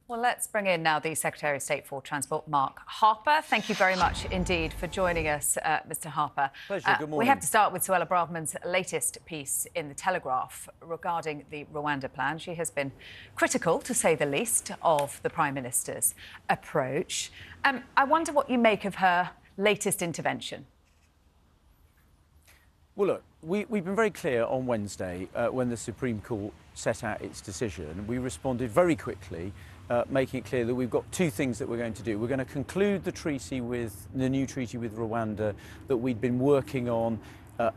Well, let's bring in now the Secretary of State for Transport, Mark Harper. Thank you very much indeed for joining us, Mr. Harper. Pleasure. Good morning. We have to start with Suella Braverman's latest piece in The Telegraph regarding the Rwanda plan. She has been critical, to say the least, of the Prime Minister's approach. I wonder what you make of her latest intervention. Well, look, we've been very clear on Wednesday when the Supreme Court set out its decision. We responded very quickly, making it clear that we've got two things that we're going to do. We're going to conclude the new treaty with Rwanda that we'd been working on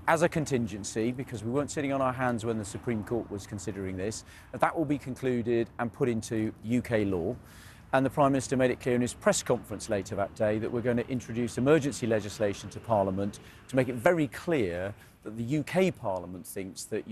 as a contingency, because we weren't sitting on our hands when the Supreme Court was considering this. That will be concluded and put into UK law. And the Prime Minister made it clear in his press conference later that day that we're going to introduce emergency legislation to Parliament to make it very clear that the UK Parliament thinks that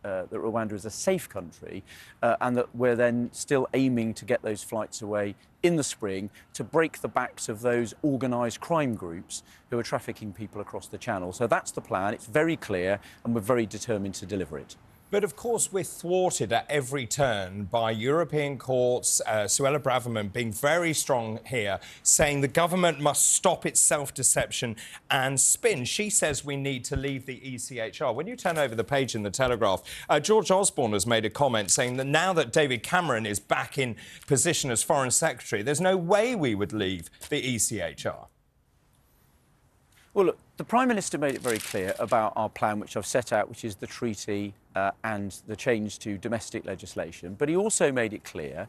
that Rwanda is a safe country and that we're then still aiming to get those flights away in the spring to break the backs of those organised crime groups who are trafficking people across the Channel. So that's the plan. It's very clear and we're very determined to deliver it. But of course, we're thwarted at every turn by European courts, Suella Braverman being very strong here, saying the government must stop its self-deception and spin. She says we need to leave the ECHR. When you turn over the page in The Telegraph, George Osborne has made a comment saying that now that David Cameron is back in position as Foreign Secretary, there's no way we would leave the ECHR. Well, look, the Prime Minister made it very clear about our plan, which I've set out, which is the treaty and the change to domestic legislation. But he also made it clear,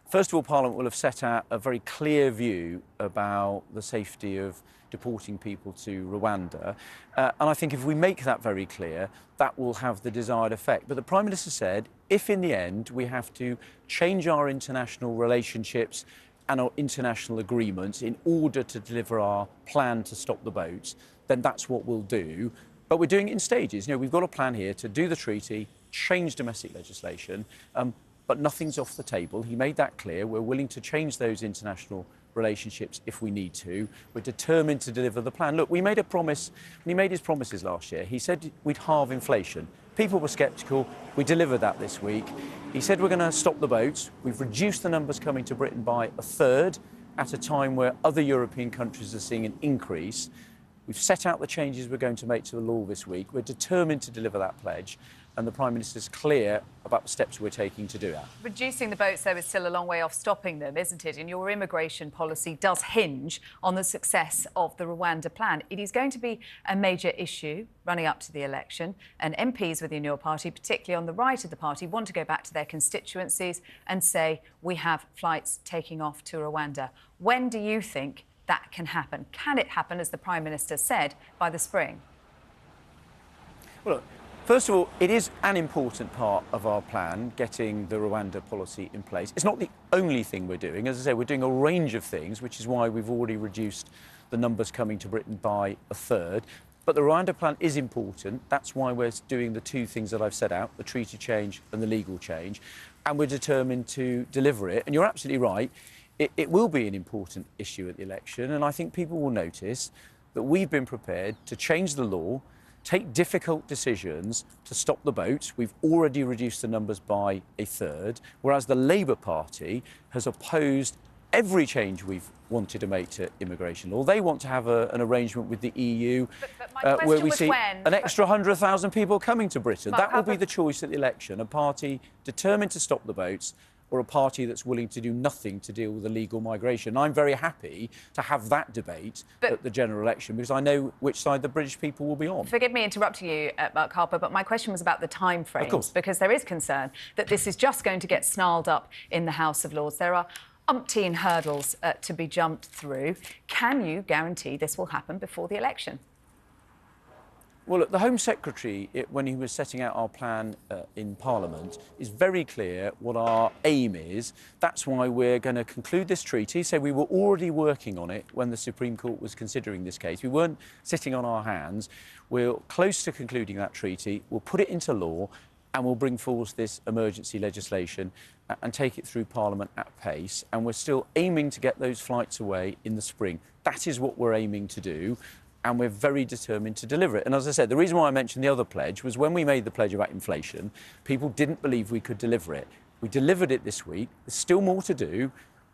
first of all, Parliament will have set out a very clear view about the safety of deporting people to Rwanda. And I think if we make that very clear, that will have the desired effect. But the Prime Minister said, if in the end we have to change our international relationships and our international agreements in order to deliver our plan to stop the boats, then that's what we'll do. But we're doing it in stages. You know, we've got a plan here to do the treaty, change domestic legislation, but nothing's off the table. He made that clear. We're willing to change those international relationships if we need to. We're determined to deliver the plan. Look, we made a promise, when he made his promises last year, he said we'd halve inflation. People were sceptical. We delivered that this week. He said we're going to stop the boats. We've reduced the numbers coming to Britain by a third at a time where other European countries are seeing an increase. We've set out the changes we're going to make to the law this week. We're determined to deliver that pledge, and the Prime Minister's clear about the steps we're taking to do that. Reducing the boats, though, is still a long way off stopping them, isn't it? And your immigration policy does hinge on the success of the Rwanda plan. It is going to be a major issue running up to the election, and MPs within your party, particularly on the right of the party, want to go back to their constituencies and say, we have flights taking off to Rwanda. When do you think that can happen? Can it happen, as the Prime Minister said, by the spring? Well, look, first of all, it is an important part of our plan, getting the Rwanda policy in place. It's not the only thing we're doing. As I say, we're doing a range of things, which is why we've already reduced the numbers coming to Britain by a third. But the Rwanda plan is important. That's why we're doing the two things that I've set out, the treaty change and the legal change. And we're determined to deliver it. And you're absolutely right. It will be an important issue at the election. And I think people will notice that we've been prepared to change the law, take difficult decisions to stop the boats. We've already reduced the numbers by a third, whereas the Labour Party has opposed every change we've wanted to make to immigration law. They want to have an arrangement with the EU where we see an extra 100,000 people coming to Britain. That will be the choice at the election, a party determined to stop the boats, or a party that's willing to do nothing to deal with illegal migration. I'm very happy to have that debate at the general election, because I know which side the British people will be on. Forgive me interrupting you, Mark Harper, but my question was about the timeframes, because there is concern that this is just going to get snarled up in the House of Lords. There are umpteen hurdles to be jumped through. Can you guarantee this will happen before the election? Well, look, the Home Secretary, when he was setting out our plan in Parliament, is very clear what our aim is. That's why we're going to conclude this treaty. So we were already working on it when the Supreme Court was considering this case. We weren't sitting on our hands. We're close to concluding that treaty. We'll put it into law and we'll bring forth this emergency legislation and take it through Parliament at pace. And we're still aiming to get those flights away in the spring. That is what we're aiming to do. And we're very determined to deliver it. And as I said, the reason why I mentioned the other pledge was when we made the pledge about inflation, people didn't believe we could deliver it. We delivered it this week. There's still more to do,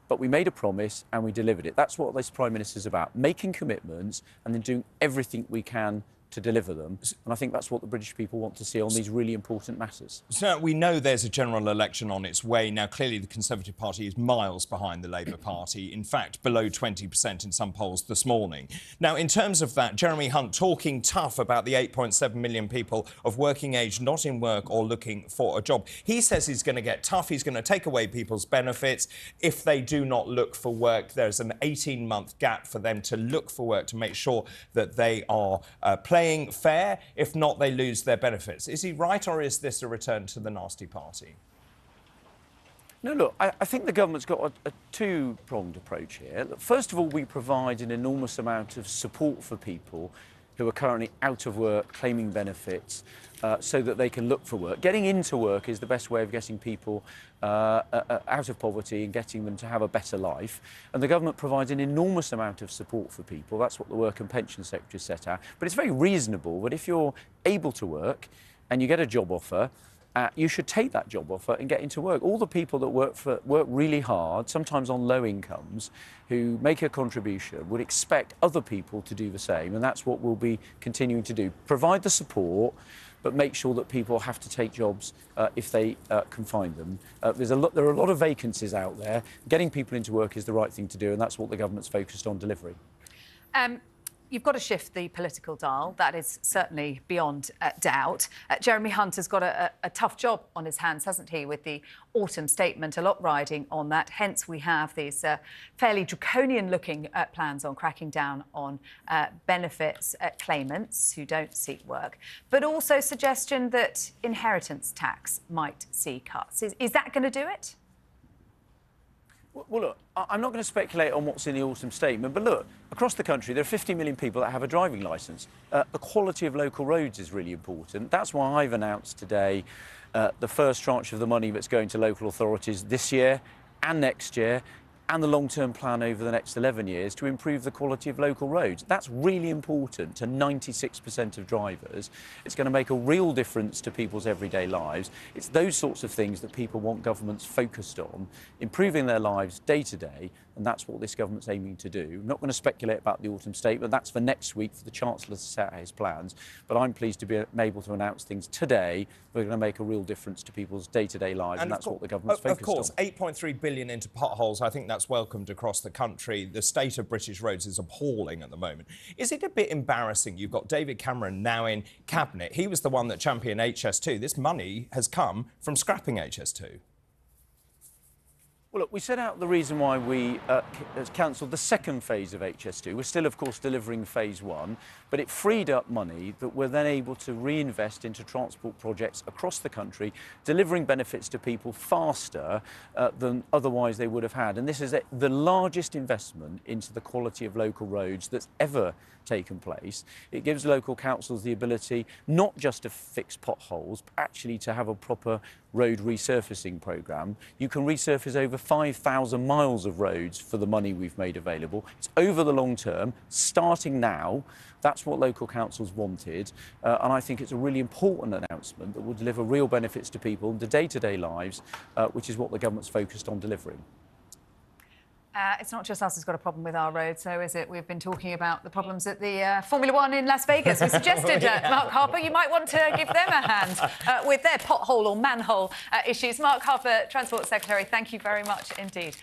but we made a promise and we delivered it. That's what this Prime Minister's about, making commitments and then doing everything we can to deliver them. And I think that's what the British people want to see on these really important matters. So we know there's a general election on its way. Now, clearly the Conservative Party is miles behind the Labour Party, in fact, below 20% in some polls this morning. Now, in terms of that, Jeremy Hunt talking tough about the 8.7 million people of working age not in work or looking for a job. He says he's going to get tough. He's going to take away people's benefits. If they do not look for work, there's an 18-month gap for them to look for work to make sure that they are playing fair. If not, they lose their benefits. Is he right, or is this a return to the nasty party? No, look, I think the government's got a two-pronged approach here. Look, first of all, we provide an enormous amount of support for people who are currently out of work, claiming benefits, so that they can look for work. Getting into work is the best way of getting people out of poverty and getting them to have a better life. And the government provides an enormous amount of support for people. That's what the Work and Pension Secretary set out. But it's very reasonable that if you're able to work and you get a job offer, you should take that job offer and get into work. All the people that work really hard, sometimes on low incomes, who make a contribution, would expect other people to do the same, and that's what we'll be continuing to do. Provide the support, but make sure that people have to take jobs if they can find them. There are a lot of vacancies out there. Getting people into work is the right thing to do, and that's what the government's focused on delivering. You've got to shift the political dial. That is certainly beyond doubt. Jeremy Hunt has got a tough job on his hands, hasn't he, with the autumn statement, a lot riding on that. Hence, we have these fairly draconian-looking plans on cracking down on benefits claimants who don't seek work, but also suggestion that inheritance tax might see cuts. Is that going to do it? Well, look, I'm not going to speculate on what's in the autumn statement, but look, across the country, there are 50 million people that have a driving licence. The quality of local roads is really important. That's why I've announced today the first tranche of the money that's going to local authorities this year and next year, and the long-term plan over the next 11 years to improve the quality of local roads. That's really important to 96% of drivers. It's going to make a real difference to people's everyday lives. It's those sorts of things that people want governments focused on, improving their lives day to day, and that's what this government's aiming to do. I'm not going to speculate about the autumn statement. That's for next week for the Chancellor to set out his plans, but I'm pleased to be able to announce things today that are going to make a real difference to people's day-to-day lives, and that's what the government's focused on. Of course, 8.3 billion into potholes, I think that's welcomed across the country. The state of British roads is appalling at the moment. Is it a bit embarrassing? You've got David Cameron now in Cabinet. He was the one that championed HS2. This money has come from scrapping HS2. Well, look, we set out the reason why we cancelled the second phase of HS2. We're still, of course, delivering phase one, but it freed up money that we're then able to reinvest into transport projects across the country, delivering benefits to people faster than otherwise they would have had. And this is the largest investment into the quality of local roads that's ever taken place. It gives local councils the ability not just to fix potholes, but actually to have a proper road resurfacing programme. You can resurface over 5,000 miles of roads for the money we've made available. It's over the long term, starting now. That's what local councils wanted, and I think it's a really important announcement that will deliver real benefits to people in their day-to-day lives, which is what the government's focused on delivering. It's not just us who's got a problem with our roads, though, is it? We've been talking about the problems at the Formula One in Las Vegas. We suggested, Mark Harper, you might want to give them a hand with their pothole or manhole issues. Mark Harper, Transport Secretary, thank you very much indeed.